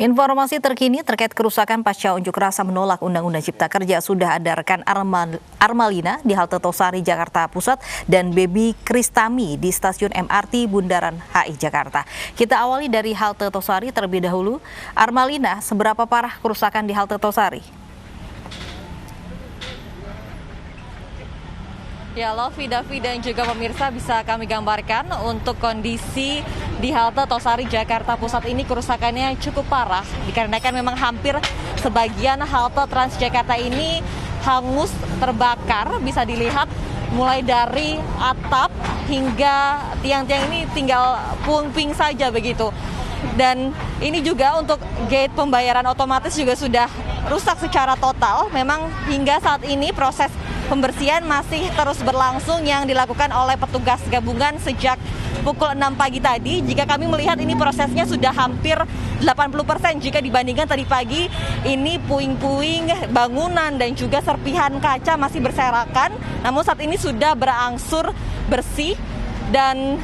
Informasi terkini terkait kerusakan pasca unjuk rasa menolak Undang-Undang Cipta Kerja sudah ada rekan Armalina di halte Tosari, Jakarta Pusat dan Baby Kristami di stasiun MRT Bundaran HI Jakarta. Kita awali dari halte Tosari terlebih dahulu. Armalina, seberapa parah kerusakan di halte Tosari? Ya, Lovi, Davi, dan juga pemirsa bisa kami gambarkan untuk kondisi di halte Tosari Jakarta Pusat ini kerusakannya cukup parah dikarenakan memang hampir sebagian halte Transjakarta ini hangus terbakar, bisa dilihat mulai dari atap hingga tiang-tiang ini tinggal puing-puing saja begitu. Dan ini juga untuk gate pembayaran otomatis juga sudah rusak secara total. Memang hingga saat ini proses pembersihan masih terus berlangsung yang dilakukan oleh petugas gabungan sejak pukul 6 pagi tadi. Jika kami melihat ini prosesnya sudah hampir 80% jika dibandingkan tadi pagi. Ini puing-puing bangunan dan juga serpihan kaca masih berserakan. Namun saat ini sudah berangsur bersih dan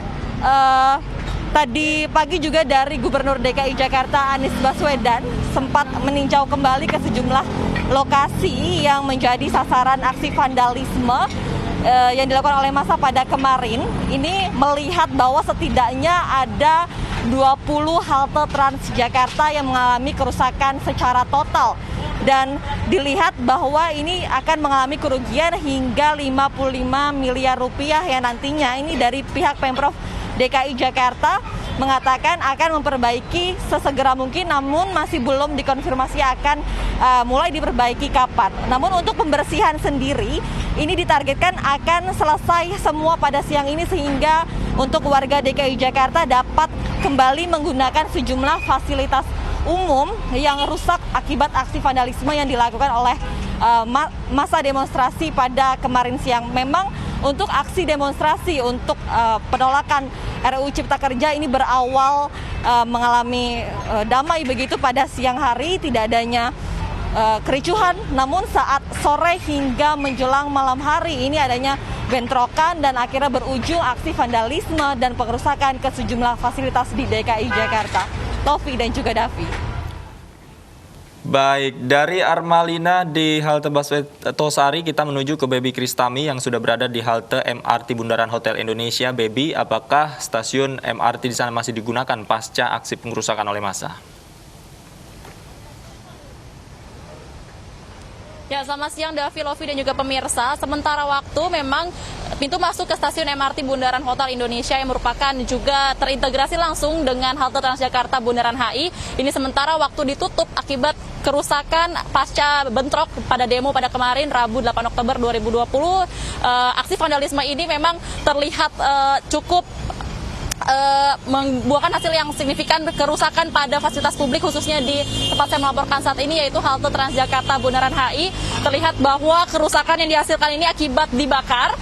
tadi pagi juga dari Gubernur DKI Jakarta Anies Baswedan sempat meninjau kembali ke sejumlah lokasi yang menjadi sasaran aksi vandalisme yang dilakukan oleh massa pada kemarin. Ini melihat bahwa setidaknya ada 20 halte Transjakarta yang mengalami kerusakan secara total. Dan dilihat bahwa ini akan mengalami kerugian hingga 55 miliar rupiah yang nantinya ini dari pihak Pemprov DKI Jakarta mengatakan akan memperbaiki sesegera mungkin, namun masih belum dikonfirmasi akan mulai diperbaiki kapan. Namun untuk pembersihan sendiri ini ditargetkan akan selesai semua pada siang ini sehingga untuk warga DKI Jakarta dapat kembali menggunakan sejumlah fasilitas umum yang rusak akibat aksi vandalisme yang dilakukan oleh massa demonstrasi pada kemarin siang. Memang untuk aksi demonstrasi untuk penolakan RUU Cipta Kerja ini berawal mengalami damai begitu pada siang hari, tidak adanya kericuhan. Namun saat sore hingga menjelang malam hari ini adanya bentrokan dan akhirnya berujung aksi vandalisme dan pengerusakan ke sejumlah fasilitas di DKI Jakarta. Tofi dan juga Davi. Baik, dari Armalina di halte busway Tosari kita menuju ke Baby Kristami yang sudah berada di halte MRT Bundaran Hotel Indonesia. Baby, apakah stasiun MRT di sana masih digunakan pasca aksi pengerusakan oleh massa? Ya, selamat siang Davi, Lovi, dan juga pemirsa. Sementara waktu memang pintu masuk ke stasiun MRT Bundaran Hotel Indonesia yang merupakan juga terintegrasi langsung dengan halte Transjakarta Bundaran HI. Ini sementara waktu ditutup akibat kerusakan pasca bentrok pada demo pada kemarin Rabu 8 Oktober 2020. Aksi vandalisme ini memang terlihat cukup membuahkan hasil yang signifikan, kerusakan pada fasilitas publik khususnya di tempat saya melaporkan saat ini yaitu halte Transjakarta Bundaran HI. Terlihat bahwa kerusakan yang dihasilkan ini akibat dibakar.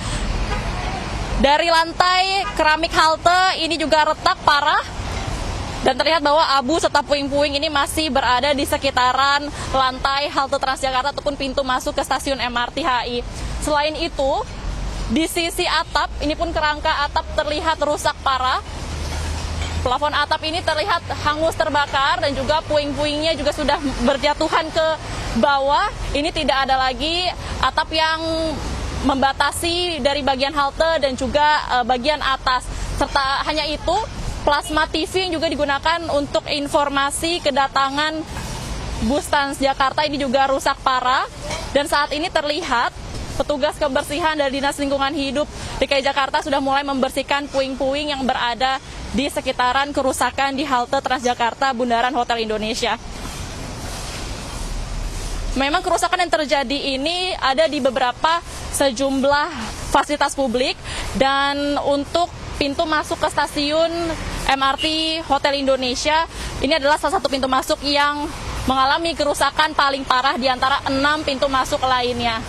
Dari lantai keramik halte ini juga retak parah dan terlihat bahwa abu serta puing-puing ini masih berada di sekitaran lantai halte Transjakarta ataupun pintu masuk ke stasiun MRT HI. Selain itu, di sisi atap, ini pun kerangka atap terlihat rusak parah. Plafon atap ini terlihat hangus terbakar dan juga puing-puingnya juga sudah berjatuhan ke bawah. Ini tidak ada lagi atap yang membatasi dari bagian halte dan juga bagian atas. Serta hanya itu, plasma TV yang juga digunakan untuk informasi kedatangan bus Transjakarta ini juga rusak parah. Dan saat ini terlihat petugas kebersihan dari Dinas Lingkungan Hidup DKI Jakarta sudah mulai membersihkan puing-puing yang berada di sekitaran kerusakan di halte Transjakarta Bundaran Hotel Indonesia. Memang kerusakan yang terjadi ini ada di beberapa sejumlah fasilitas publik dan untuk pintu masuk ke stasiun MRT Hotel Indonesia ini adalah salah satu pintu masuk yang mengalami kerusakan paling parah di antara 6 pintu masuk lainnya.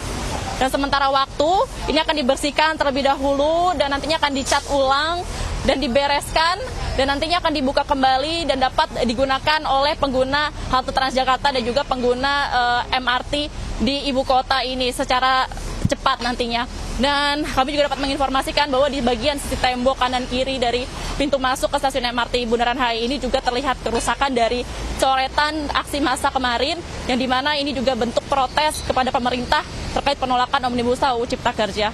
Dan sementara waktu, ini akan dibersihkan terlebih dahulu dan nantinya akan dicat ulang dan dibereskan dan nantinya akan dibuka kembali dan dapat digunakan oleh pengguna halte Transjakarta dan juga pengguna MRT di ibu kota ini secara cepat nantinya. Dan kami juga dapat menginformasikan bahwa di bagian sisi tembok kanan kiri dari pintu masuk ke stasiun MRT Bundaran HI ini juga terlihat kerusakan dari coretan aksi massa kemarin, yang dimana ini juga bentuk protes kepada pemerintah terkait penolakan Omnibus Law Cipta Kerja.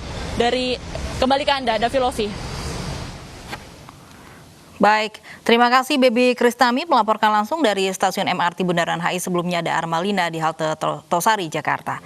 Kembali ke Anda, Davilovi. Baik, terima kasih Baby Kristami melaporkan langsung dari stasiun MRT Bundaran HI. Sebelumnya ada Armalina di halte Tosari, Jakarta.